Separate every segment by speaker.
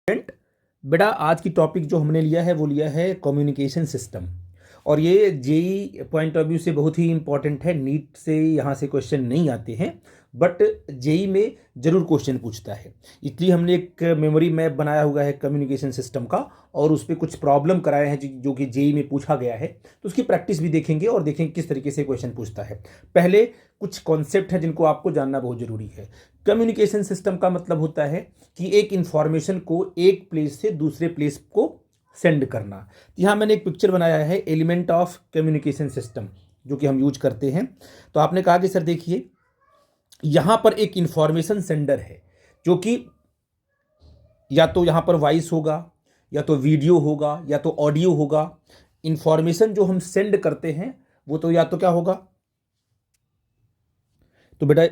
Speaker 1: बेटा आज की टॉपिक जो हमने लिया है वो लिया है कम्युनिकेशन सिस्टम। और ये जेई पॉइंट ऑफ व्यू से बहुत ही इंपॉर्टेंट है। नीट से यहाँ से क्वेश्चन नहीं आते हैं, बट जेई में ज़रूर क्वेश्चन पूछता है। इसलिए हमने एक मेमोरी मैप बनाया हुआ है कम्युनिकेशन सिस्टम का, और उस पर कुछ प्रॉब्लम कराए हैं जो कि जेई में पूछा गया है। तो उसकी प्रैक्टिस भी देखेंगे और देखेंगे किस तरीके से क्वेश्चन पूछता है। पहले कुछ कॉन्सेप्ट है जिनको आपको जानना बहुत ज़रूरी है। कम्युनिकेशन सिस्टम का मतलब होता है कि एक इंफॉर्मेशन को एक प्लेस से दूसरे प्लेस को सेंड करना। यहाँ मैंने एक पिक्चर बनाया है एलिमेंट ऑफ कम्युनिकेशन सिस्टम जो कि हम यूज करते हैं। तो आपने कहा कि सर देखिए यहाँ पर एक इंफॉर्मेशन सेंडर है जो कि या तो यहाँ पर वॉइस होगा, या तो वीडियो होगा, या तो ऑडियो होगा। इंफॉर्मेशन जो हम सेंड करते हैं वो तो या तो क्या होगा, तो बेटा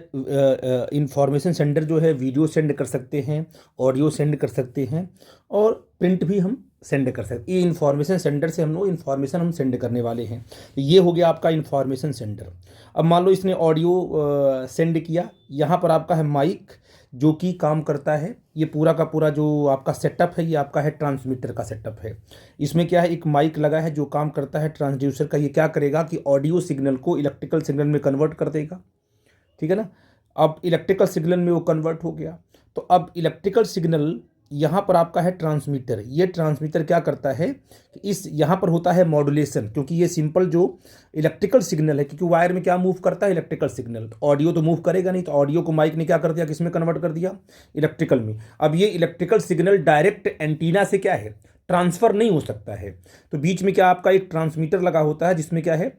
Speaker 1: इंफॉर्मेशन सेंडर जो है वीडियो सेंड कर सकते हैं, ऑडियो सेंड कर सकते हैं, और प्रिंट भी हम सेंड कर सकते हैं। ये इंफॉर्मेशन सेंडर से हम लोग इंफॉर्मेशन हम सेंड करने वाले हैं। तो ये हो गया आपका इंफॉर्मेशन सेंडर। अब मान लो इसने ऑडियो सेंड किया, यहाँ पर आपका है माइक जो कि काम करता है। ये पूरा का पूरा जो आपका सेटअप है ये आपका है ट्रांसमीटर का सेटअप है। इसमें क्या है, एक माइक लगा है जो काम करता है ट्रांसड्यूसर का। ये क्या करेगा कि ऑडियो सिग्नल को इलेक्ट्रिकल सिग्नल में कन्वर्ट कर देगा, ठीक है ना। अब इलेक्ट्रिकल सिग्नल में वो कन्वर्ट हो गया। तो अब इलेक्ट्रिकल सिग्नल यहाँ पर आपका है ट्रांसमीटर। ये ट्रांसमीटर क्या करता है कि इस यहाँ पर होता है मॉड्यूलेशन, क्योंकि ये सिंपल जो इलेक्ट्रिकल सिग्नल है, क्योंकि वायर में क्या मूव करता है इलेक्ट्रिकल सिग्नल, तो ऑडियो तो मूव करेगा नहीं। तो ऑडियो को माइक ने क्या कर दिया, किस में कन्वर्ट कर दिया, इलेक्ट्रिकल में। अब ये इलेक्ट्रिकल सिग्नल डायरेक्ट एंटीना से क्या है, ट्रांसफर नहीं हो सकता है। तो बीच में क्या आपका एक ट्रांसमीटर लगा होता है जिसमें क्या है,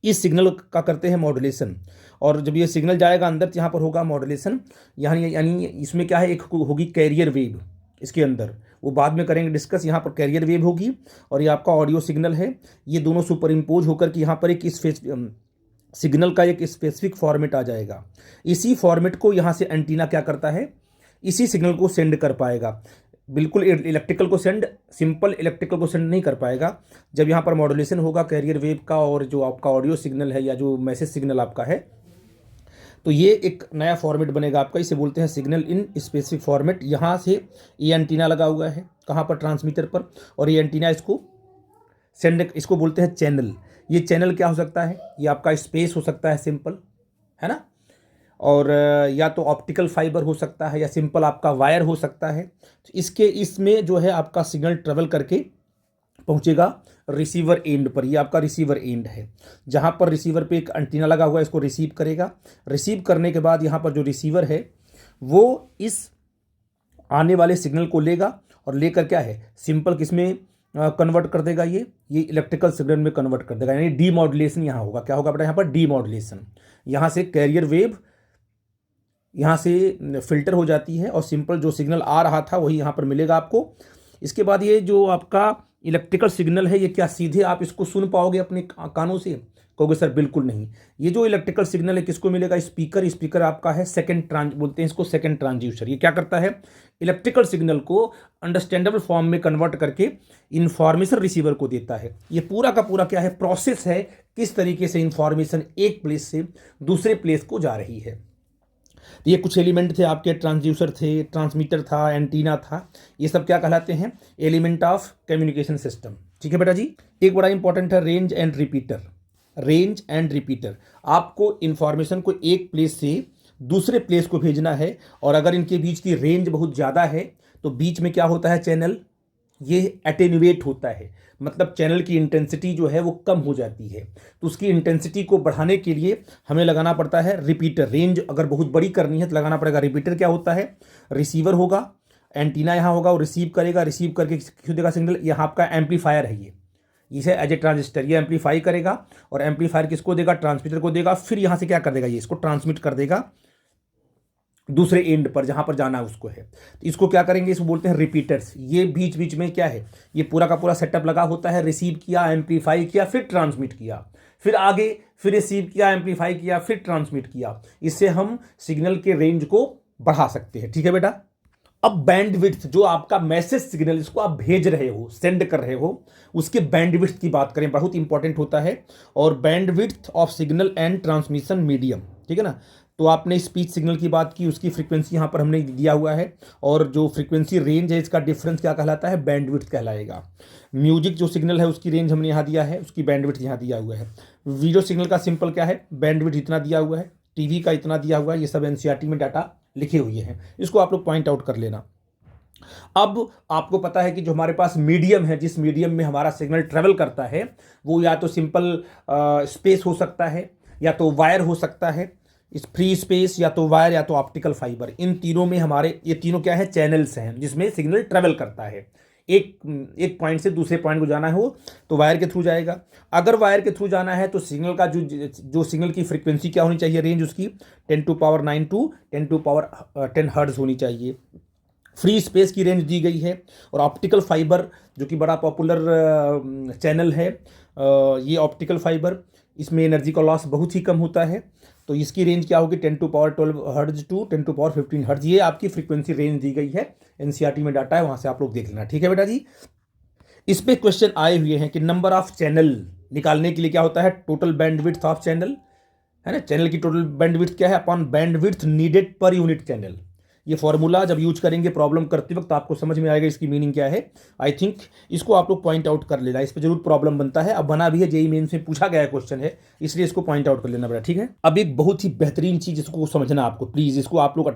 Speaker 1: इस सिग्नल का करते हैं मॉड्यूलेशन। और जब ये सिग्नल जाएगा अंदर तो यहाँ पर होगा मॉड्यूलेशन। यानी इसमें क्या है, एक होगी कैरियर वेव इसके अंदर, वो बाद में करेंगे डिस्कस। यहाँ पर कैरियर वेव होगी और ये आपका ऑडियो सिग्नल है। ये दोनों सुपर इम्पोज होकर कि यहाँ पर एक सिग्नल का एक स्पेसिफिक फॉर्मेट आ जाएगा। इसी फॉर्मेट को यहाँ से एंटीना क्या करता है, इसी सिग्नल को सेंड कर पाएगा। बिल्कुल इलेक्ट्रिकल को सेंड, सिंपल इलेक्ट्रिकल को सेंड नहीं कर पाएगा। जब यहाँ पर मॉड्यूलेशन होगा कैरियर वेव का और जो आपका ऑडियो सिग्नल है या जो मैसेज सिग्नल आपका है, तो ये एक नया फॉर्मेट बनेगा आपका। इसे बोलते हैं सिग्नल इन स्पेसिफिक फॉर्मेट। यहाँ से ये एंटीना लगा हुआ है कहाँ पर, ट्रांसमीटर पर, और ये एंटीना इसको सेंड, इसको बोलते हैं चैनल। ये चैनल क्या हो सकता है, ये आपका स्पेस हो सकता है, सिंपल है ना, और या तो ऑप्टिकल फाइबर हो सकता है, या सिंपल आपका वायर हो सकता है। तो इसमें जो है आपका सिग्नल ट्रेवल करके पहुंचेगा रिसीवर एंड पर। ये आपका रिसीवर एंड है जहां पर रिसीवर पे एक एंटीना लगा हुआ है, इसको रिसीव करेगा। रिसीव करने के बाद यहाँ पर जो रिसीवर है वो इस आने वाले सिग्नल को लेगा और लेकर क्या है, सिंपल किसमें कन्वर्ट कर देगा, ये इलेक्ट्रिकल सिग्नल में कन्वर्ट कर देगा। यानी डीमॉड्यूलेशन यहाँ होगा। क्या होगा बेटा यहाँ पर, डीमॉड्यूलेशन। यहाँ से कैरियर वेव यहाँ से फिल्टर हो जाती है और सिंपल जो सिग्नल आ रहा था वही यहाँ पर मिलेगा आपको। इसके बाद ये जो आपका इलेक्ट्रिकल सिग्नल है ये क्या सीधे आप इसको सुन पाओगे अपने कानों से, कहोगे सर बिल्कुल नहीं। ये जो इलेक्ट्रिकल सिग्नल है किसको मिलेगा, स्पीकर आपका है सेकंड बोलते हैं इसको सेकंड ट्रांसड्यूसर। ये क्या करता है, इलेक्ट्रिकल सिग्नल को अंडरस्टैंडेबल फॉर्म में कन्वर्ट करके इंफॉर्मेशन रिसीवर को देता है। ये पूरा का पूरा क्या है, प्रोसेस है, किस तरीके से इंफॉर्मेशन एक प्लेस से दूसरे प्लेस को जा रही है। तो ये कुछ एलिमेंट थे आपके, ट्रांसड्यूसर थे, ट्रांसमीटर था, एंटीना था। ये सब क्या कहलाते हैं, एलिमेंट ऑफ कम्युनिकेशन सिस्टम। ठीक है बेटा जी। एक बड़ा इंपॉर्टेंट है range and repeater. Range and repeater, आपको इंफॉर्मेशन को एक प्लेस से दूसरे प्लेस को भेजना है, और अगर इनके बीच की रेंज बहुत ज़्यादा है तो बीच में क्या होता है, चैनल ये एटेन्यूएट होता है। मतलब चैनल की इंटेंसिटी जो है वो कम हो जाती है। तो उसकी इंटेंसिटी को बढ़ाने के लिए हमें लगाना पड़ता है रिपीटर। रेंज अगर बहुत बड़ी करनी है तो लगाना पड़ेगा रिपीटर। क्या होता है, रिसीवर होगा, एंटीना यहाँ होगा, वो रिसीव करेगा, रिसीव करके क्यों देगा सिग्नल, यहाँ आपका एम्पलीफायर है, ये इसे एज ए ट्रांजिस्टर ये एम्पलीफाई करेगा, और एम्पलीफायर किसको देगा, ट्रांसमीटर को देगा। फिर यहाँ से क्या कर देगा, ये इसको ट्रांसमिट कर देगा दूसरे एंड पर जहां पर जाना उसको है। तो इसको क्या करेंगे, इसको बोलते हैं रिपीटर्स। ये बीच बीच में क्या है, ये पूरा का पूरा सेटअप लगा होता है। रिसीव किया, एम्पलीफाई किया, फिर ट्रांसमिट किया, फिर आगे फिर रिसीव किया, एम्पलीफाई किया, फिर ट्रांसमिट किया। इससे हम सिग्नल के रेंज को बढ़ा सकते हैं। ठीक है बेटा। अब बैंडविड्थ, जो आपका मैसेज सिग्नल इसको आप भेज रहे हो, सेंड कर रहे हो, उसके बैंडविड्थ की बात करें, बहुत इंपॉर्टेंट होता है। और bandwidth of signal and transmission medium, ठीक है ना। तो आपने स्पीच सिग्नल की बात की, उसकी फ्रीक्वेंसी यहाँ पर हमने दिया हुआ है, और जो फ्रीक्वेंसी रेंज है इसका डिफरेंस क्या कहलाता है, बैंडविड्थ कहलाएगा। म्यूजिक जो सिग्नल है उसकी रेंज हमने यहाँ दिया है, उसकी बैंडविड्थ यहाँ दिया हुआ है। वीडियो सिग्नल का सिंपल क्या है, बैंडविड्थ इतना दिया हुआ है, टीवी का इतना दिया हुआ है। ये सब एनसीईआरटी में डाटा लिखे हुए हैं, इसको आप लोग पॉइंट आउट कर लेना। अब आपको पता है कि जो हमारे पास मीडियम है, जिस मीडियम में हमारा सिग्नल ट्रेवल करता है, वो या तो सिंपल स्पेस हो सकता है, या तो वायर हो सकता है, इस फ्री स्पेस, या तो वायर, या तो ऑप्टिकल फाइबर। इन तीनों में हमारे ये तीनों क्या है, चैनल्स हैं जिसमें सिग्नल ट्रेवल करता है। एक पॉइंट से दूसरे पॉइंट को जाना हो तो वायर के थ्रू जाएगा। अगर वायर के थ्रू जाना है तो सिग्नल का जो सिग्नल की फ्रीक्वेंसी क्या होनी चाहिए, रेंज उसकी 10⁹ टू 10⁻10 हर्ट्ज होनी चाहिए। फ्री स्पेस की रेंज दी गई है। और ऑप्टिकल फाइबर जो कि बड़ा पॉपुलर चैनल है, ये ऑप्टिकल फाइबर, इसमें एनर्जी का लॉस बहुत ही कम होता है, तो इसकी रेंज क्या होगी, 10⁻12 हर्ट्ज टू 10⁻15 हर्ट्ज। ये आपकी फ्रीक्वेंसी रेंज दी गई है, एनसीईआरटी में डाटा है, वहाँ से आप लोग देख लेना। ठीक है बेटा जी। इस पे क्वेश्चन आए हुए हैं कि नंबर ऑफ चैनल निकालने के लिए क्या होता है, टोटल बैंडविड्थ ऑफ चैनल, है ना। चैनल की टोटल बैंडविड्थ क्या है, upon bandwidth needed per unit channel. ये फॉर्मूला जब यूज करेंगे प्रॉब्लम करते वक्त तो आपको समझ में आएगा इसकी मीनिंग क्या है। आई थिंक इसको आप लोग पॉइंट आउट कर लेना, इस पर जरूर प्रॉब्लम बनता है, अब बना भी है, जेईई मेंस में पूछा गया क्वेश्चन है, इसलिए इसको पॉइंट आउट कर लेना बेटा। ठीक है। अब एक बहुत ही बेहतरीन चीज इसको समझना आपको, प्लीज इसको आप लोग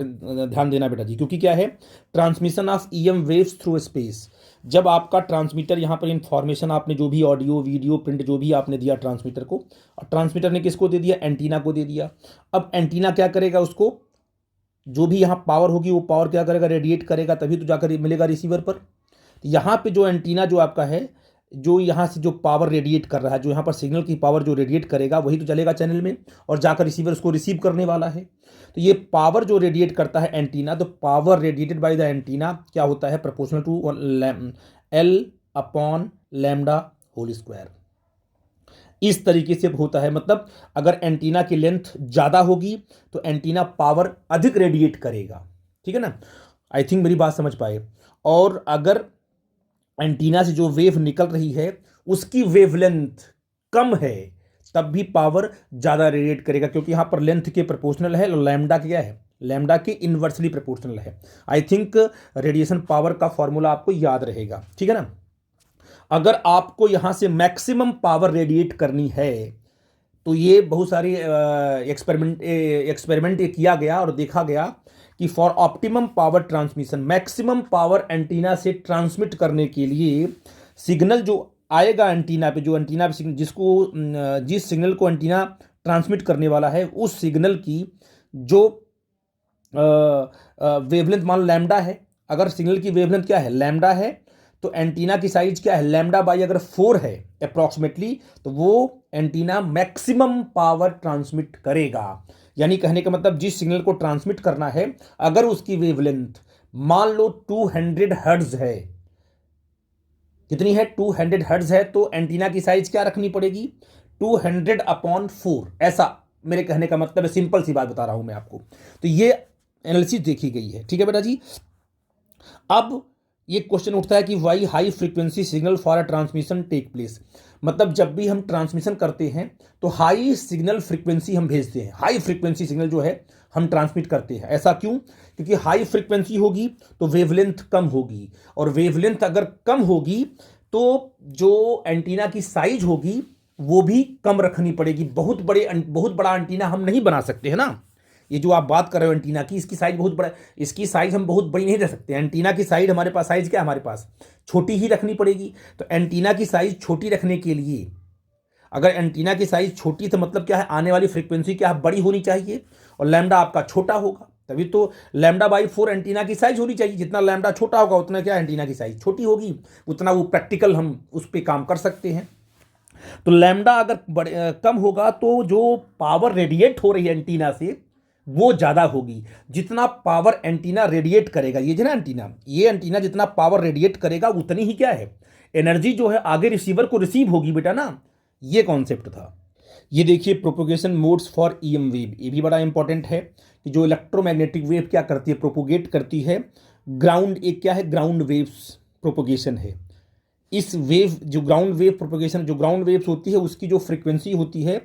Speaker 1: ध्यान देना बेटा जी, क्योंकि क्या है, transmission of EM waves through space. जब आपका ट्रांसमीटर यहाँ पर इंफॉर्मेशन आपने जो भी ऑडियो वीडियो प्रिंट जो भी आपने दिया ट्रांसमीटर को, और ट्रांसमीटर ने किसको दे दिया, एंटीना को दे दिया। अब एंटीना क्या करेगा, उसको जो भी यहाँ पावर होगी वो पावर क्या करेगा, रेडिएट करेगा, तभी तो जाकर मिलेगा रिसीवर पर। तो यहाँ पे जो एंटीना जो आपका है, जो यहाँ से जो पावर रेडिएट कर रहा है, जो यहाँ पर सिग्नल की पावर जो रेडिएट करेगा वही तो चलेगा चैनल में, और जाकर रिसीवर उसको रिसीव करने वाला है। तो ये पावर जो रेडिएट करता है एंटीना, तो power radiated by the antenna क्या होता है, proportional to L/λ whole square. इस तरीके से होता है, मतलब अगर एंटीना की लेंथ ज़्यादा होगी तो एंटीना पावर अधिक रेडिएट करेगा। ठीक है ना, आई थिंक मेरी बात समझ पाए। और अगर एंटीना से जो वेव निकल रही है उसकी वेवलेंथ कम है तब भी पावर ज़्यादा रेडिएट करेगा, क्योंकि यहाँ पर लेंथ के प्रोपोर्शनल है और लैम्डा क्या है, लैम्डा के इन्वर्सली प्रोपोर्शनल है। आई थिंक रेडिएशन पावर का फॉर्मूला आपको याद रहेगा। ठीक है ना। अगर आपको यहां से मैक्सिमम पावर रेडिएट करनी है तो ये बहुत सारी एक्सपेरिमेंट किया गया और देखा गया कि for optimum power transmission, maximum power antenna से ट्रांसमिट करने के लिए सिग्नल जो आएगा एंटीना पे, जो एंटीना पे जिस सिग्नल को एंटीना ट्रांसमिट करने वाला है, उस सिग्नल की जो वेवलेंथ मान लो लैम्डा है, अगर सिग्नल की वेवलेंथ क्या है, लैम्डा है, तो एंटीना की साइज क्या है, लैम्डा बाई अगर 4 है अप्रॉक्सीमेटली, तो वो एंटीना मैक्सिमम पावर ट्रांसमिट करेगा। यानी कहने का मतलब जिस सिग्नल को ट्रांसमिट करना है, अगर उसकी वेवलेंथ मान लो 200 हर्ट्ज है, कितनी है, 200 हर्ट्ज है, तो एंटीना की साइज क्या रखनी पड़ेगी, 200/4। ऐसा मेरे कहने का मतलब है, सिंपल सी बात बता रहा हूं मैं आपको। तो ये एनालिसिस देखी गई है। ठीक है बेटा जी। अब ये क्वेश्चन उठता है कि why high frequency signal for a transmission take place. मतलब जब भी हम ट्रांसमिशन करते हैं तो हाई सिग्नल फ्रीक्वेंसी हम भेजते हैं, हाई फ्रीक्वेंसी सिग्नल जो है हम ट्रांसमिट करते हैं। ऐसा क्यों, क्योंकि हाई फ्रीक्वेंसी होगी तो वेवलेंथ कम होगी, और वेवलेंथ अगर कम होगी तो जो एंटीना की साइज होगी वो भी कम रखनी पड़ेगी। बहुत बड़ा एंटीना हम नहीं बना सकते, है ना। ये जो आप बात कर रहे हो एंटीना की, इसकी साइज बहुत बड़ा, इसकी साइज हम बहुत बड़ी नहीं दे सकते। एंटीना की साइज हमारे पास, साइज क्या है हमारे पास, छोटी ही रखनी पड़ेगी। तो एंटीना की साइज छोटी रखने के लिए, अगर एंटीना की साइज छोटी तो मतलब क्या है, आने वाली फ्रीक्वेंसी क्या है, बड़ी होनी चाहिए, और लैम्डा आपका छोटा होगा, तभी तो λ/4 एंटीना की साइज होनी चाहिए। जितना लैम्डा छोटा होगा उतना क्या एंटीना की साइज छोटी होगी, उतना वो प्रैक्टिकल हम उस पर काम कर सकते हैं। तो लैम्डा अगर कम होगा तो जो पावर रेडिएट हो रही है एंटीना से वो ज़्यादा होगी। जितना पावर एंटीना रेडिएट करेगा, ये जो ना एंटीना, ये एंटीना जितना पावर रेडिएट करेगा उतनी ही क्या है, एनर्जी जो है आगे रिसीवर को रिसीव होगी बेटा ना। ये कॉन्सेप्ट था। ये देखिए propagation modes for EM wave, ये भी बड़ा इंपॉर्टेंट है कि जो इलेक्ट्रोमैग्नेटिक वेव क्या करती है, प्रोपोगेट करती है। ग्राउंड, एक क्या है, ग्राउंड वेव्स प्रोपोगेशन है। इस वेव जो ग्राउंड वेव प्रोपगेशन जो ग्राउंड वेव्स होती है उसकी जो फ्रीक्वेंसी होती है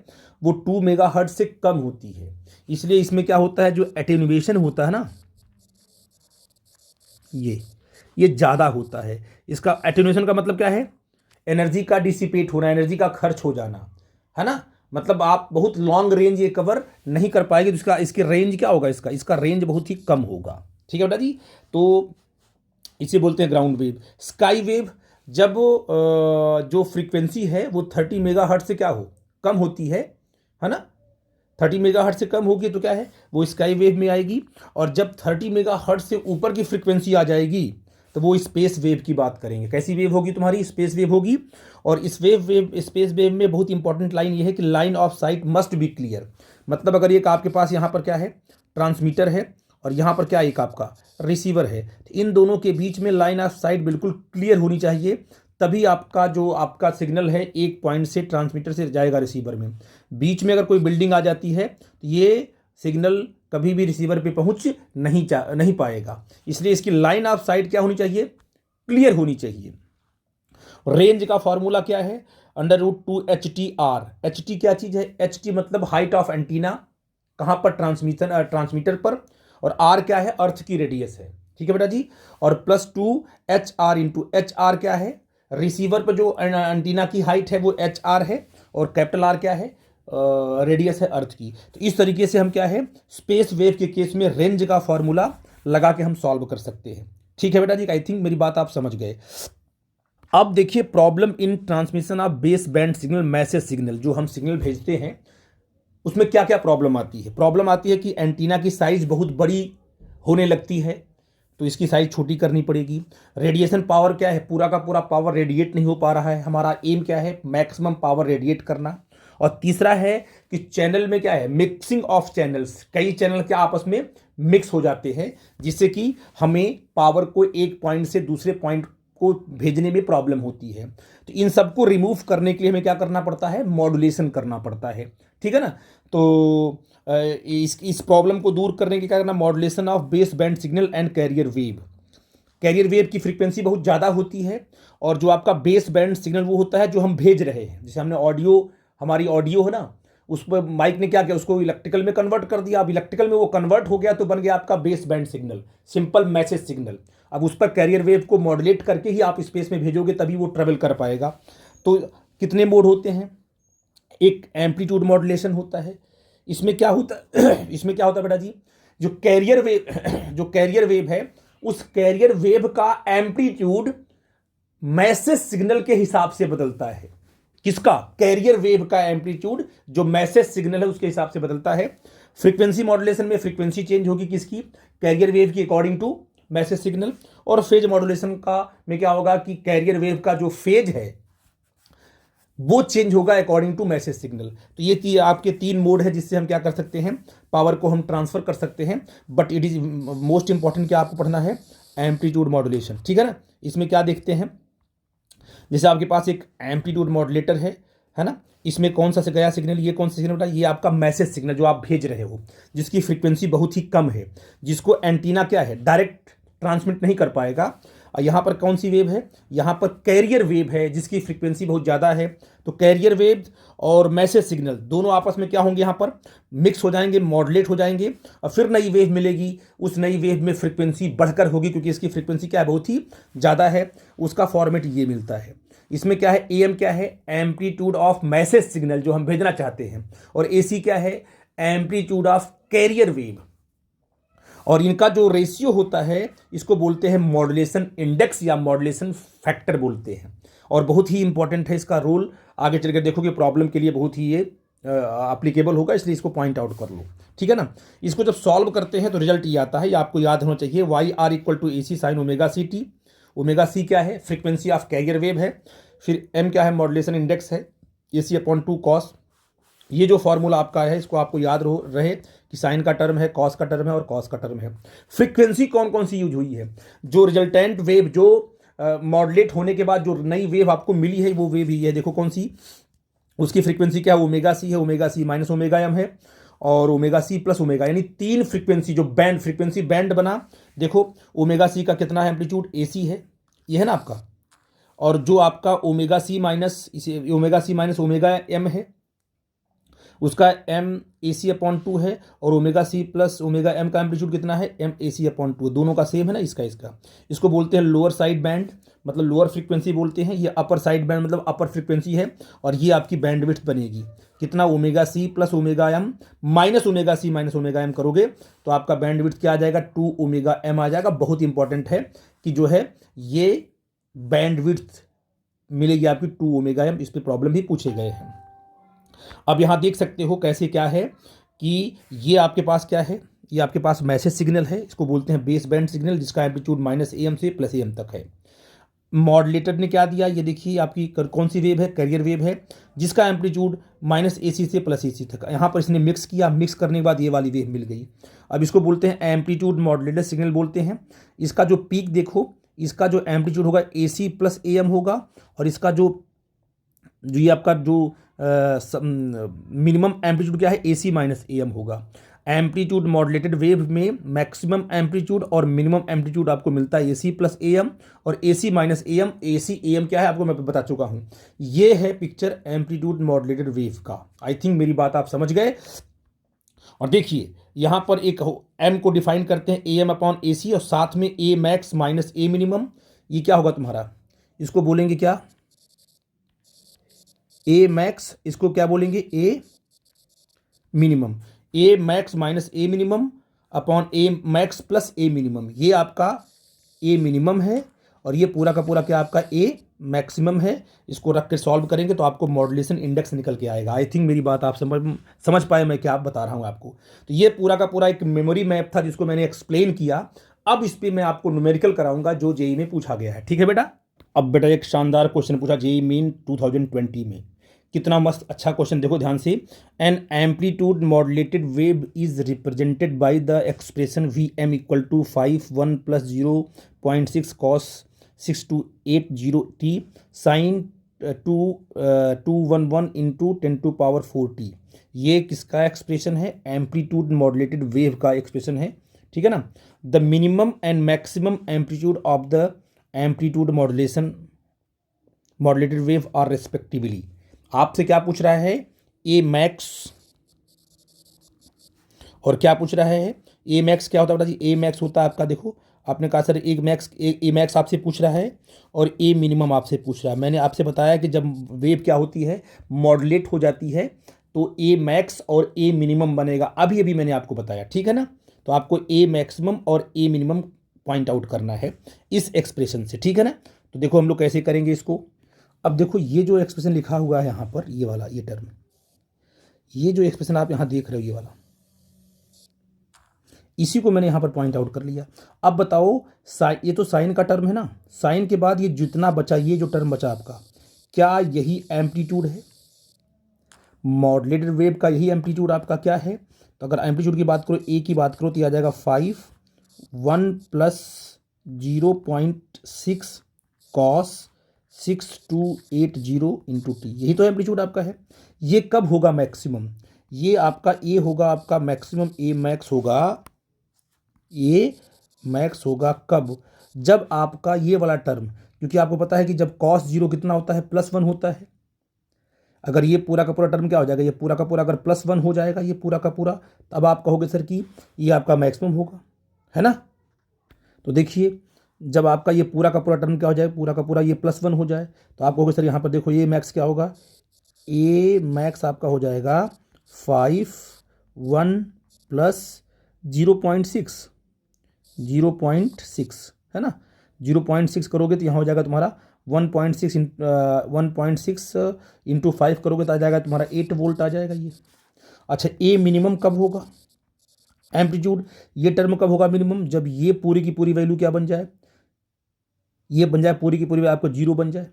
Speaker 1: वो 2 मेगाहर्ट्ज से कम होती है। इसलिए इसमें क्या होता है, जो एटेन्युएशन होता है ना, ये ज़्यादा होता है। इसका एटेन्युएशन का मतलब क्या है, एनर्जी का डिसिपेट होना, एनर्जी का खर्च हो जाना, है ना। मतलब आप बहुत लॉन्ग रेंज ये कवर नहीं कर पाएंगे, तो इसका इसकी रेंज क्या होगा, इसका रेंज बहुत ही कम होगा। ठीक है बेटा जी। तो इसे बोलते हैं ग्राउंड वेव। स्काई वेव जब जो फ्रीक्वेंसी है वो 30 मेगाहर्ट्ज से क्या हो, कम होती है ना। 30 मेगाहर्ट्ज से कम होगी तो क्या है, वो स्काई वेव में आएगी। और जब 30 मेगाहर्ट्ज से ऊपर की फ्रीक्वेंसी आ जाएगी तो वो स्पेस वेव की बात करेंगे। कैसी वेव होगी तुम्हारी, स्पेस वेव होगी। और इस स्पेस वेव में बहुत इंपॉर्टेंट लाइन ये है कि line of site must be clear. मतलब अगर एक आपके पास यहाँ पर क्या है, ट्रांसमीटर है, और यहाँ पर क्या एक आपका रिसीवर है, तो इन दोनों के बीच में लाइन ऑफ साइट बिल्कुल क्लियर होनी चाहिए। तभी आपका सिग्नल है एक पॉइंट से ट्रांसमीटर से जाएगा रिसीवर में। बीच में अगर कोई बिल्डिंग आ जाती है तो ये सिग्नल कभी भी रिसीवर पे पहुंच नहीं पाएगा। इसलिए इसकी लाइन ऑफ साइट क्या होनी चाहिए, क्लियर होनी चाहिए। रेंज का फॉर्मूला क्या है, √2 HT/R। HT क्या चीज है, HT मतलब हाइट ऑफ एंटीना, कहां पर, ट्रांसमीटर पर। और आर क्या है, अर्थ की रेडियस है। ठीक है बेटा जी। और +2 HR इंटू HR क्या है, रिसीवर पर जो एंटीना की हाइट है वो HR है, और कैपिटल R क्या है, रेडियस है अर्थ की। तो इस तरीके से हम क्या है, स्पेस वेव के केस में रेंज का फॉर्मूला लगा के हम सॉल्व कर सकते हैं। ठीक है बेटा जी, आई थिंक मेरी बात आप समझ गए। अब देखिए, problem in transmission of base band signal, message signal, जो हम सिग्नल भेजते हैं उसमें क्या क्या प्रॉब्लम आती है। प्रॉब्लम आती है कि एंटीना की साइज बहुत बड़ी होने लगती है, तो इसकी साइज छोटी करनी पड़ेगी। रेडिएशन पावर क्या है, पूरा का पूरा पावर रेडिएट नहीं हो पा रहा है। हमारा एम क्या है, मैक्सिमम पावर रेडिएट करना। और तीसरा है कि चैनल में क्या है, मिक्सिंग ऑफ चैनल्स, कई चैनल क्या आपस में मिक्स हो जाते हैं, जिससे कि हमें पावर को एक पॉइंट से दूसरे पॉइंट को भेजने में प्रॉब्लम होती है। तो इन सबको रिमूव करने के लिए हमें क्या करना पड़ता है, मॉड्यूलेशन करना पड़ता है। ठीक है ना। तो इस प्रॉब्लम को दूर करने के क्या करना, modulation of base band signal and carrier wave. Carrier wave की फ्रीक्वेंसी बहुत ज़्यादा होती है, और जो आपका बेस बैंड सिग्नल वो होता है जो हम भेज रहे हैं। जैसे हमने हमारी ऑडियो है ना, उस पर माइक ने क्या किया, उसको इलेक्ट्रिकल में कन्वर्ट कर दिया। अब इलेक्ट्रिकल में वो कन्वर्ट हो गया तो बन गया आपका base band signal, simple message signal. अब उस पर कैरियर वेव को मॉड्यूलेट करके ही आप स्पेस में भेजोगे, तभी वो ट्रेवल कर पाएगा। तो कितने मोड होते हैं, एक एम्पलीट्यूड मॉड्यूलेशन होता है। इसमें क्या होता है इसमें क्या होता है बेटा जी, जो कैरियर वेव है, उस कैरियर वेव का एम्पलीट्यूड मैसेज सिग्नल के हिसाब से बदलता है। किसका, कैरियर वेव का एम्पलीट्यूड जो मैसेज सिग्नल है उसके हिसाब से बदलता है। फ्रीक्वेंसी मॉड्यूलेशन में फ्रीक्वेंसी चेंज होगी किसकी, कैरियर वेव की, अकॉर्डिंग टू मैसेज सिग्नल। और फेज मॉड्यूलेशन का में क्या होगा कि कैरियर वेव का जो फेज है वो चेंज होगा अकॉर्डिंग टू मैसेज सिग्नल। तो ये आपके 3 मोड है जिससे हम क्या कर सकते हैं, पावर को हम ट्रांसफर कर सकते हैं। But it is most important क्या आपको पढ़ना है, एम्पलीट्यूड मॉड्यूलेशन। ठीक है ना। इसमें क्या देखते हैं, जैसे आपके पास एक एम्पलीट्यूड मॉड्यूलेटर है ना, इसमें कौन सा से गया सिग्नल, ये कौन सा सिग्नल बेटा, ये आपका मैसेज सिग्नल जो आप भेज रहे हो, जिसकी फ्रीक्वेंसी बहुत ही कम है, जिसको एंटीना क्या है, डायरेक्ट ट्रांसमिट नहीं कर पाएगा। यहाँ पर कौन सी वेव है, यहाँ पर कैरियर वेव है जिसकी फ्रीक्वेंसी बहुत ज़्यादा है। तो कैरियर वेव और मैसेज सिग्नल दोनों आपस में क्या होंगे, यहाँ पर मिक्स हो जाएंगे, मॉड्यूलेट हो जाएंगे, और फिर नई वेव मिलेगी। उस नई वेव में फ्रीक्वेंसी बढ़कर होगी, क्योंकि इसकी फ्रीक्वेंसी क्या है, बहुत ही ज़्यादा है। उसका फॉर्मेट ये मिलता है। इसमें क्या है, एम क्या है, एम्पलीट्यूड ऑफ मैसेज सिग्नल जो हम भेजना चाहते हैं, और एसी क्या है, एम्पलीट्यूड ऑफ कैरियर वेव। और इनका जो रेशियो होता है इसको बोलते हैं मॉड्यूलेशन इंडेक्स या मॉड्यूलेशन फैक्टर बोलते हैं। और बहुत ही इंपॉर्टेंट है इसका रोल, आगे चलकर देखोगे प्रॉब्लम के लिए बहुत ही ये अप्लीकेबल होगा, इसलिए इसको पॉइंट आउट कर लो। ठीक है ना। इसको जब सॉल्व करते हैं तो रिजल्ट ये आता है, ये आपको याद होना चाहिए, YR = AC sin omega CT। Omega C क्या है, फ्रीक्वेंसी ऑफ कैरियर वेव है। फिर M क्या है, मॉड्यूलेशन इंडेक्स है, AC/2 cos। ये जो फॉर्मूला आपका है इसको आपको याद रहे कि साइन का टर्म है, कॉस का टर्म है और कॉस का टर्म है। फ्रीक्वेंसी कौन कौन सी यूज हुई है, जो रिजल्टेंट वेव जो मॉड्यूलेट होने के बाद जो नई वेव आपको मिली है वो वेव ही है, देखो कौन सी, उसकी फ्रीक्वेंसी क्या है, ओमेगा सी है, omega C minus omega M है, और ओमेगा सी प्लस ओमेगा, यानी 3 फ्रीक्वेंसी जो फ्रीक्वेंसी बैंड बना। देखो ओमेगा सी का कितना है एम्पलीट्यूड, AC है, ये है ना आपका, और जो आपका ओमेगा सी माइनस इसे ओमेगा एम है, उसका M A C upon two है, और omega C plus omega M का एम्पलीट्यूड कितना है, M A C upon two, दोनों का सेम है ना, इसका इसको बोलते हैं लोअर साइड बैंड, मतलब लोअर फ्रीक्वेंसी बोलते हैं। ये अपर साइड बैंड मतलब अपर फ्रीक्वेंसी है, और ये आपकी बैंडविड्थ बनेगी कितना, omega C plus omega M minus omega C minus omega M करोगे तो आपका बैंडविड्थ क्या आ जाएगा, 2 ओमेगा एम आ जाएगा। बहुत इंपॉर्टेंट है कि जो है ये बैंडविड्थ मिलेगी आपकी 2 ओमेगा एम, इस पर प्रॉब्लम भी पूछे गए हैं। अब यहाँ देख सकते हो कैसे क्या है कि ये आपके पास क्या है, ये आपके पास मैसेज सिग्नल है, इसको बोलते हैं बेस बैंड सिग्नल, जिसका एम्पलीट्यूड माइनस AM से प्लस AM तक है। मॉडलेटर ने क्या दिया, ये देखिए आपकी कौन सी वेव है, कैरियर वेव है, जिसका एम्पलीट्यूड माइनस AC से प्लस AC तक। यहाँ पर इसने मिक्स किया, मिक्स करने के बाद ये वाली वेव मिल गई। अब इसको बोलते हैं एम्पलीट्यूड मॉडलेटर सिग्नल बोलते हैं। इसका जो पीक देखो, इसका जो एम्पलीट्यूड होगा AC प्लस AM होगा, और इसका जो ये आपका जो मिनिमम एम्पलीट्यूड क्या है, AC माइनस AM होगा। एम्पलीट्यूड मॉडलेटेड वेव में मैक्सिमम एम्पलीट्यूड और मिनिमम एम्पलीट्यूड आपको मिलता है AC प्लस AM और AC minus AM। AC AM क्या है आपको मैं बता चुका हूँ। ये है पिक्चर एम्पलीट्यूड मॉडलेटेड वेव का। आई थिंक मेरी बात आप समझ गए। और देखिए यहाँ पर एक M को डिफाइन करते हैं AM अपॉन AC, और साथ में A max minus A minimum. ये क्या होगा तुम्हारा, इसको बोलेंगे क्या, A मैक्स, इसको क्या बोलेंगे A minimum. A max minus A minimum upon A max plus A minimum, ये आपका A मिनिमम है, और ये पूरा का पूरा क्या आपका A मैक्सिमम है। इसको रख के सॉल्व करेंगे तो आपको मॉड्यूलेशन इंडेक्स निकल के आएगा। आई थिंक मेरी बात आप समझ पाए मैं क्या बता रहा हूँ आपको। तो ये पूरा का पूरा एक मेमोरी मैप था जिसको मैंने एक्सप्लेन किया। अब इस पर मैं आपको न्यूमेरिकल कराऊंगा जो जेई में पूछा गया है। ठीक है बेटा। अब बेटा एक शानदार क्वेश्चन पूछा जेई मेन 2020 में, कितना मस्त अच्छा क्वेश्चन, देखो ध्यान से। An amplitude modulated wave is represented by the expression VM equal to 5 1 plus 0.6 cos 6280t sine 211 into 10⁴t। ये किसका एक्सप्रेशन है, एम्पलीट्यूड मॉडुलेटेड वेव का एक्सप्रेशन है। ठीक है ना। The minimum and maximum amplitude of the amplitude modulated wave are respectively. आपसे क्या पूछ रहा है, ए मैक्स, और क्या पूछ रहा है, ए मैक्स क्या होता है बेटा जी, ए मैक्स होता है आपका, देखो आपने कहा सर ए मैक्स आपसे पूछ रहा है, और ए मिनिमम आपसे पूछ रहा है। मैंने आपसे बताया कि जब वेव क्या होती है, मॉडुलेट हो जाती है, तो ए मैक्स और ए मिनिमम बनेगा। अभी अभी मैंने आपको बताया, ठीक है ना। तो आपको ए मैक्सिमम और ए मिनिमम पॉइंट आउट करना है इस एक्सप्रेशन से, ठीक है ना। तो देखो हम लोग कैसे करेंगे इसको। अब देखो ये जो एक्सप्रेशन लिखा हुआ है यहाँ पर, ये वाला, ये टर्म, ये जो एक्सप्रेशन आप यहाँ देख रहे हो, ये वाला, इसी को मैंने यहाँ पर पॉइंट आउट कर लिया। अब बताओ ये तो साइन का टर्म है ना, साइन के बाद ये जितना बचा, ये जो टर्म बचा आपका, क्या यही एम्पलीट्यूड है, मॉडुलेटेड वेव का यही एम्पलीट्यूड आपका क्या है। तो अगर एम्पलीट्यूड की बात करो, ए की बात करो, तो ये आ जाएगा 5 1 प्लस 0.6 cos 6280 इंटू टी, यही तो एम्पलीट्यूड आपका है। ये कब होगा मैक्सिमम, ये आपका ए होगा आपका मैक्सिमम, ए मैक्स होगा, ए मैक्स होगा कब, जब आपका ये वाला टर्म, क्योंकि आपको पता है कि जब cos 0 कितना होता है, +1 होता है। अगर ये पूरा का पूरा टर्म क्या हो जाएगा, ये पूरा का पूरा अगर +1 हो जाएगा, ये पूरा का पूरा, तब आप कहोगे सर कि ये आपका मैक्सिमम होगा, है ना। तो देखिए जब आपका ये पूरा का पूरा टर्म क्या हो जाए, पूरा का पूरा ये +1 हो जाए, तो आप कहोगे सर यहाँ पर देखो ये मैक्स क्या होगा, ए मैक्स आपका हो जाएगा 5 1 प्लस 0.6 है ना। 0.6 करोगे तो यहाँ हो जाएगा तुम्हारा 1.6 इंटू 5 करोगे तो आ जाएगा तुम्हारा 8 वोल्ट आ जाएगा ये। अच्छा ए मिनिमम कब होगा, एम्पलीट्यूड, ये टर्म कब होगा मिनिमम, जब ये पूरी की पूरी वैल्यू क्या बन जाए, ये बन जाए पूरी की पूरी आपको 0 बन जाए,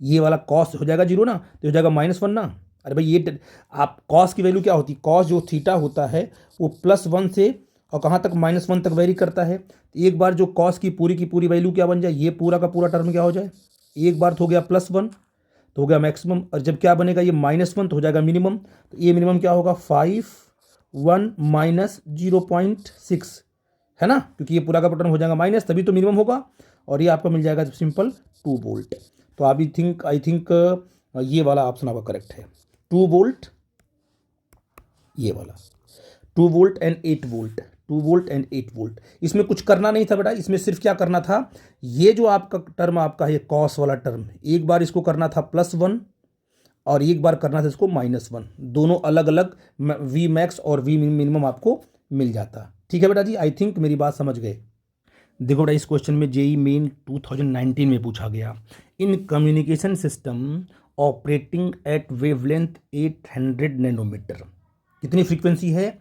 Speaker 1: ये वाला कॉस हो जाएगा 0 ना, तो हो जाएगा -1 ना। अरे भाई ये आप कॉस की वैल्यू क्या होती है, कॉस जो थीटा होता है वो +1 से और कहाँ तक, -1 तक वेरी करता है। तो एक बार जो कॉस की पूरी वैल्यू क्या बन जाए, ये पूरा का पूरा टर्म क्या हो जाए, एक बार तो हो गया +1 तो हो गया मैक्सिमम, और जब क्या बनेगा ये -1 तो हो जाएगा मिनिमम। तो ये मिनिमम क्या होगा 5 1 - 0.6, है ना, क्योंकि ये पूरा का पैटर्न हो जाएगा माइनस, तभी तो मिनिमम होगा, और ये आपका मिल जाएगा सिंपल 2 वोल्ट। तो आप आई थिंक ये वाला ऑप्शन आपका करेक्ट है, 2 वोल्ट, ये वाला 2 volt and 8 volt, 2 volt and 8 volt. इसमें कुछ करना नहीं था बेटा, इसमें सिर्फ क्या करना था, ये जो आपका टर्म आपका है कॉस वाला टर्म, एक बार इसको करना था +1 और एक बार करना था इसको -1, दोनों अलग अलग वी मैक्स और वी मिनिमम आपको मिल जाता। ठीक है बेटा जी, आई थिंक मेरी बात समझ गए। देखो बेटा, इस क्वेश्चन में जेई मेन 2019 में पूछा गया, in communication system operating at wavelength 800 nanometre, कितनी फ्रीक्वेंसी है,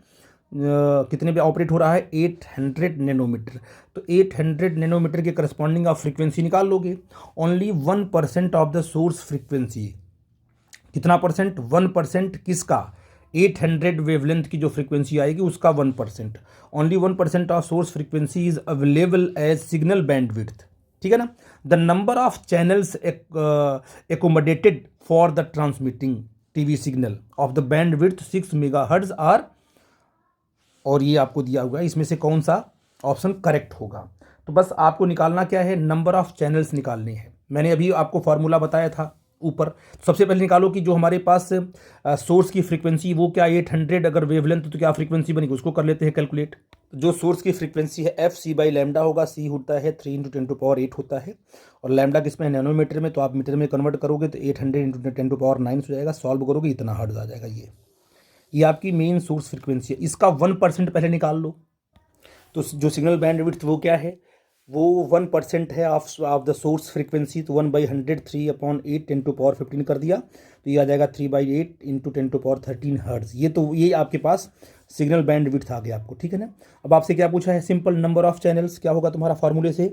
Speaker 1: कितने पे ऑपरेट हो रहा है, 800 नैनोमीटर। तो 800 नैनोमीटर के करस्पॉन्डिंग आप फ्रीक्वेंसी निकाल लोगे। Only 1% of the source frequency, कितना परसेंट, 1% किसका, 800 वेवलेंथ की जो फ्रीक्वेंसी आएगी उसका 1%, only 1% of source frequency is available as signal bandwidth. ठीक है ना। The number of channels accommodated for the transmitting TV signal of the bandwidth 6 megahertz are, और ये आपको दिया हुआ है, इसमें से कौन सा ऑप्शन करेक्ट होगा। तो बस आपको निकालना क्या है, नंबर ऑफ चैनल्स निकालने हैं। मैंने अभी आपको फॉर्मूला बताया था ऊपर। सबसे पहले निकालो कि जो हमारे पास सोर्स की फ्रीक्वेंसी वो क्या, 800 अगर वेवलेंथ तो क्या फ्रीक्वेंसी बनेगी, उसको कर लेते हैं कैलकुलेट। जो सोर्स की फ्रीक्वेंसी है एफ सी बाई लैम्डा होगा, सी होता है 3 × 10⁸ होता है, और लैम्डा किसमें, नैनोमीटर में, तो आप मीटर में कन्वर्ट करोगे तो 800 × 10⁹ हो जाएगा, सॉल्व करोगे इतना हर्ट्ज आ जाएगा। ये आपकी मेन सोर्स फ्रीक्वेंसी है। इसका 1% पहले निकाल लो। तो जो सिग्नल बैंडविड्थ वो क्या है, वो 1% है ऑफ द सोर्स फ्रीक्वेंसी, तो 1/100 3/8 10⁻15 कर दिया, तो ये आ जाएगा 3/8 × 10⁻13 हर्ट्ज। ये आपके पास सिग्नल बैंडविड्थ आ गया आपको। ठीक है ना। अब आपसे क्या पूछा है, सिंपल नंबर ऑफ चैनल्स क्या होगा तुम्हारा फार्मूले से,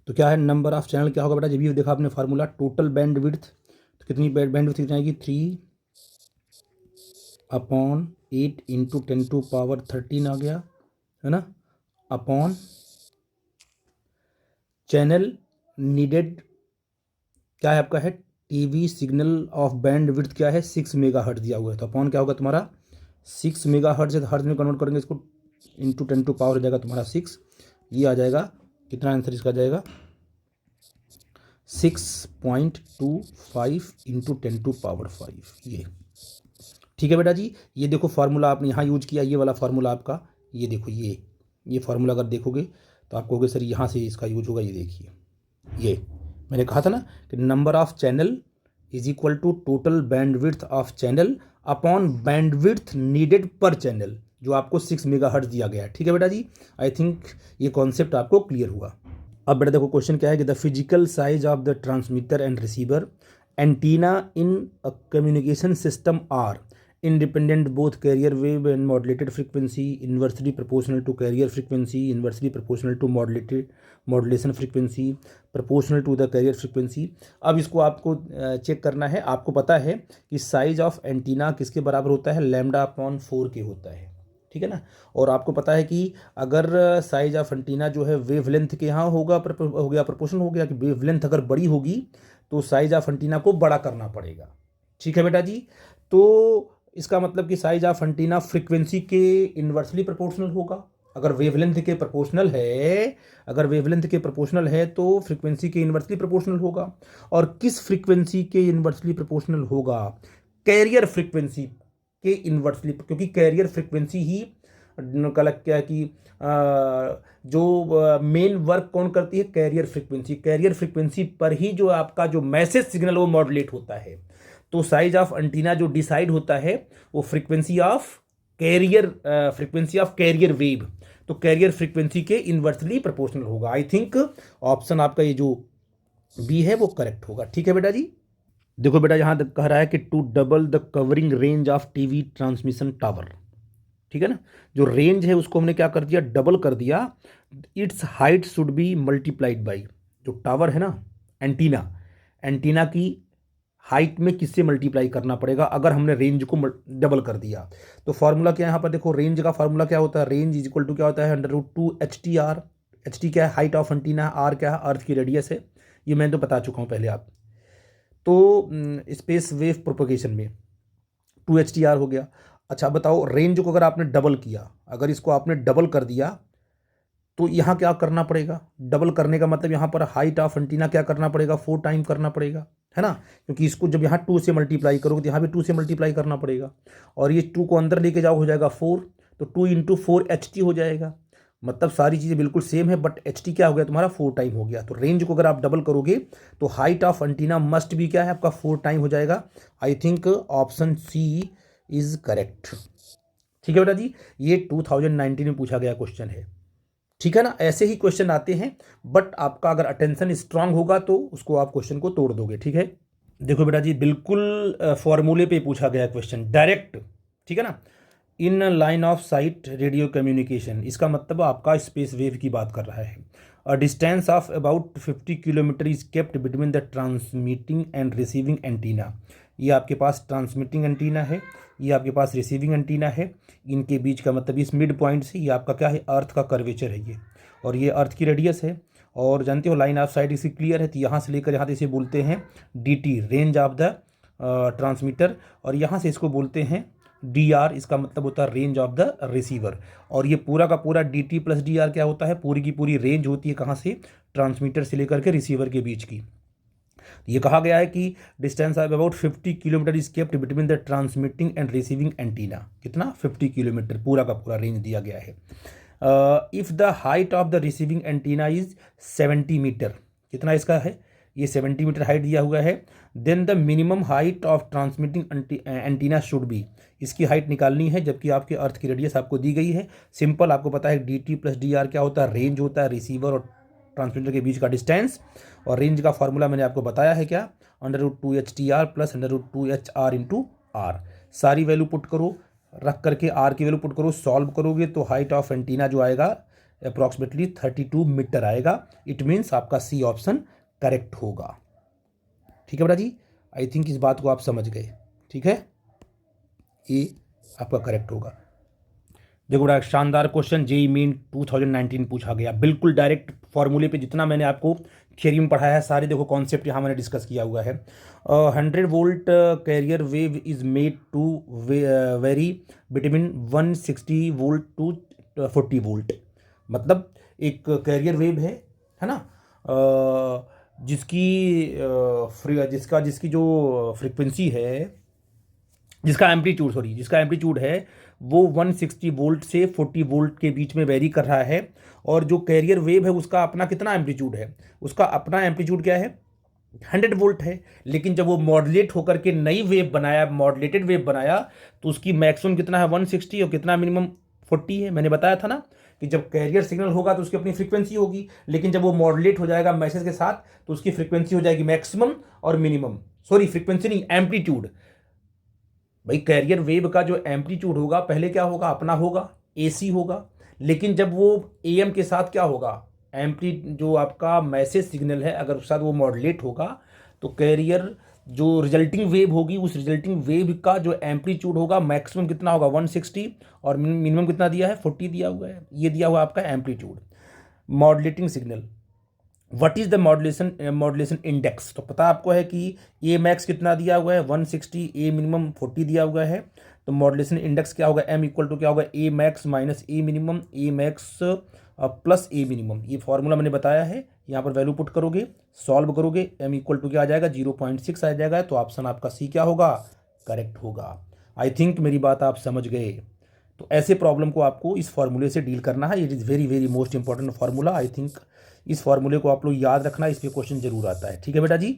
Speaker 1: तो क्या है नंबर ऑफ चैनल क्या होगा बेटा, जब भी देखा आपने फार्मूला टोटल बैंडविड्थ, तो कितनी बैंडविड्थ कितनी आएगी, 3/8 × 10⁻13 आ गया, है ना, अपॉन चैनल नीडेड क्या है आपका है, टीवी सिग्नल ऑफ बैंडविड्थ क्या है, 6 मेगाहर्ट्ज दिया हुआ है, तो अपॉन क्या होगा तुम्हारा 6 मेगाहर्ट्ज है, तो हर्ट्ज में कन्वर्ट करेंगे इसको, इंटू 10⁻, हो जाएगा तुम्हारा 6। ये आ जाएगा कितना आंसर इसका जाएगा, 6.25 × 10⁵ ये। ठीक है बेटा जी, ये देखो फार्मूला आपने यहाँ यूज किया, ये वाला फार्मूला आपका, ये देखो ये फार्मूला अगर देखोगे तो आप कहोगे सर यहाँ से इसका यूज होगा। ये देखिए, ये मैंने कहा था ना कि number of channel is equal to total bandwidth of channel upon bandwidth needed per channel, जो आपको 6 मेगाहर्ट्ज दिया गया है। ठीक है बेटा जी, आई थिंक ये कॉन्सेप्ट आपको क्लियर हुआ। अब बेटा देखो क्वेश्चन क्या है कि the physical size of the transmitter and receiver antenna in a communication system are independent both carrier wave and modulated frequency, inversely proportional to carrier frequency, inversely proportional to modulation frequency, proportional to the carrier frequency। अब इसको आपको check करना है। आपको पता है कि size of antenna किसके बराबर होता है, λ/4 के होता है। ठीक है ना। और आपको पता है कि अगर साइज ऑफ एंटीना जो है वेवलेंथ के यहाँ होगा, हो गया प्रोपोर्शनल हो गया, कि वेवलेंथ अगर बड़ी होगी तो साइज ऑफ एंटीना को बड़ा करना पड़ेगा। ठीक है बेटा जी। तो इसका मतलब कि साइज ऑफ एंटीना फ्रीक्वेंसी के इन्वर्सली प्रोपोर्शनल होगा। अगर वेवलेंथ के प्रोपोर्शनल है तो फ्रीक्वेंसी के इन्वर्सली प्रोपोर्शनल होगा। और किस फ्रीक्वेंसी के इन्वर्सली प्रोपोर्शनल होगा, कैरियर फ्रीक्वेंसी के इन्वर्सली, क्योंकि कैरियर फ्रीक्वेंसी ही कलेक्ट क्या है कि जो मेन वर्क कौन करती है, कैरियर फ्रीक्वेंसी पर ही जो आपका जो मैसेज सिग्नल वो मॉड्यूलेट होता है। तो साइज ऑफ एंटीना जो डिसाइड होता है वो फ्रीक्वेंसी ऑफ कैरियर वेव, तो कैरियर फ्रीक्वेंसी के इन्वर्सली प्रोपोर्शनल होगा। आई थिंक ऑप्शन आपका ये जो बी है वो करेक्ट होगा। ठीक है बेटा जी। देखो बेटा यहाँ तक कह रहा है कि to double the covering range of TV transmission tower. ठीक है ना, जो रेंज है उसको हमने क्या कर दिया, डबल कर दिया। It's height should be multiplied by, जो टावर है ना, एंटीना की हाइट में किससे मल्टीप्लाई करना पड़ेगा अगर हमने रेंज को डबल कर दिया। तो फॉर्मूला क्या है यहाँ पर देखो, रेंज का फॉर्मूला क्या होता है, रेंज इज इक्वल टू क्या होता है, √2 HTR। HT क्या है, हाइट ऑफ एंटीना, R क्या है, अर्थ की रेडियस है। ये मैं तो बता चुका हूँ पहले आप। तो स्पेस वेव प्रोपगेशन में 2 HTR हो गया। अच्छा बताओ, रेंज को अगर आपने डबल किया, अगर इसको आपने डबल कर दिया तो यहाँ क्या करना पड़ेगा, डबल करने का मतलब यहाँ पर हाइट ऑफ एंटीना क्या करना पड़ेगा, 4 टाइम करना पड़ेगा, है ना, क्योंकि इसको जब यहाँ 2 से मल्टीप्लाई करोगे तो यहाँ भी 2 से मल्टीप्लाई करना पड़ेगा, और ये 2 को अंदर लेके जाओ हो जाएगा 4, तो 2 इंटू 4 HT हो जाएगा। मतलब सारी चीज़ें बिल्कुल सेम है, बट HT क्या हो गया तुम्हारा 4 टाइम हो गया। तो रेंज को अगर आप डबल करोगे तो हाइट ऑफ एंटीना मस्ट भी क्या है आपका 4 टाइम हो जाएगा। I think option C is correct. ठीक है बेटा जी, ये 2019 में पूछा गया क्वेश्चन है। ठीक है ना, ऐसे ही क्वेश्चन आते हैं, बट आपका अगर अटेंशन स्ट्रांग होगा तो उसको आप क्वेश्चन को तोड़ दोगे। ठीक है, देखो बेटा जी, बिल्कुल फॉर्मूले पे पूछा गया क्वेश्चन डायरेक्ट। ठीक है ना, in line of site radio communication, इसका मतलब आपका स्पेस वेव की बात कर रहा है। A distance of about 50 kilometre is kept between the transmitting and receiving antenna. ये आपके पास ट्रांसमिटिंग एंटीना है, ये आपके पास रिसीविंग एंटीना है, इनके बीच का मतलब इस मिड पॉइंट से ये आपका क्या है, अर्थ का कर्वेचर है ये, और ये अर्थ की रेडियस है। और जानते हो लाइन ऑफ साइट इसकी क्लियर है, तो यहाँ से लेकर यहाँ तक इसे बोलते हैं DT, range of the transmitter, और यहाँ से इसको बोलते हैं DR, इसका मतलब होता है रेंज ऑफ द रिसीवर। और ये पूरा का पूरा DT प्लस DR क्या होता है, पूरी की पूरी रेंज होती है कहाँ से, ट्रांसमीटर से लेकर के रिसीवर के बीच की। ये कहा गया है कि distance of about 50 kilometre is kept between the transmitting and receiving antenna. कितना, 50 किलोमीटर, पूरा का पूरा रेंज दिया गया है। If the height of the receiving antenna is 70 metre, कितना इसका है, ये 70 मीटर हाइट दिया हुआ है। Then the minimum height of transmitting antenna should be, इसकी हाइट निकालनी है, जबकि आपके अर्थ की रेडियस आपको दी गई है। सिंपल, आपको पता है DT प्लस DR क्या होता है, रेंज होता है रिसीवर और ट्रांसमीटर के बीच का डिस्टेंस। और रेंज का फॉर्मूला मैंने आपको बताया है क्या, √2HTR plus √2HR into R। सारी वैल्यू पुट करो, रख करके R की वैल्यू पुट करो, सॉल्व करोगे तो हाइट ऑफ एंटीना जो आएगा अप्रॉक्सीमेटली 32 मीटर आएगा। इट मीन्स आपका C ऑप्शन करेक्ट होगा। ठीक है बेटा जी, आई थिंक इस बात को आप समझ गए। ठीक है, ये आपका करेक्ट होगा। देखो बड़ा शानदार क्वेश्चन JEE मेन 2019 पूछा गया, बिल्कुल डायरेक्ट फॉर्मूले पे, जितना मैंने आपको थियरी में पढ़ाया है सारे देखो कॉन्सेप्ट यहाँ मैंने डिस्कस किया हुआ है। 100 volt carrier wave is made to vary between 160 volt to 40 volt. मतलब एक कैरियर वेव है ना, जिसकी जो फ्रीक्वेंसी है, जिसका एम्पलीट्यूड है वो 160 वोल्ट से 40 वोल्ट के बीच में वेरी कर रहा है। और जो कैरियर वेव है उसका अपना कितना एम्पलीट्यूड है, उसका अपना एम्पलीट्यूड क्या है, 100 वोल्ट है। लेकिन जब वो मॉड्यूलेट होकर के नई वेव बनाया, मॉड्यूलेटेड वेव बनाया, तो उसकी मैक्सिमम कितना है 160 और कितना मिनिमम 40 है। मैंने बताया था ना कि जब कैरियर सिग्नल होगा तो उसकी अपनी फ्रीक्वेंसी होगी, लेकिन जब वो मॉड्यूलेट हो जाएगा मैसेज के साथ तो उसकी फ्रीक्वेंसी हो जाएगी मैक्सिमम और मिनिमम, सॉरी फ्रीक्वेंसी नहीं, एम्पलीट्यूड। भाई कैरियर वेव का जो एम्पलीट्यूड होगा पहले क्या होगा, अपना होगा, AC होगा। लेकिन जब वो AM के साथ क्या होगा, जो आपका मैसेज सिग्नल है अगर उसके साथ वो मॉड्यूलेट होगा, तो कैरियर जो रिजल्टिंग वेव होगी, उस रिजल्टिंग वेव का जो एम्पलीट्यूड होगा मैक्सिमम कितना होगा 160 और मिनिमम कितना दिया है 40 दिया हुआ है। ये दिया हुआ आपका amplitude. Modulating signal, what is the modulation index, तो पता आपको है कि A मैक्स कितना दिया हुआ है 160, A मिनिमम 40 दिया हुआ है। तो मॉड्यूलेशन इंडेक्स क्या होगा, M इक्वल टू क्या होगा, A max minus A minimum, A max plus A minimum. ये फॉर्मूला मैंने बताया है, यहाँ पर वैल्यू पुट करोगे, सॉल्व करोगे, M इक्वल टू क्या आ जाएगा 0.6 आ जाएगा। तो ऑप्शन आपका C क्या होगा, करेक्ट होगा। आई थिंक मेरी बात आप समझ गए। तो ऐसे प्रॉब्लम को आपको इस फॉर्मूले से डील करना है। It is very very most important formula. I think इस फॉर्मूले को आप लोग याद रखना, इस पे क्वेश्चन जरूर आता है। ठीक है बेटा जी।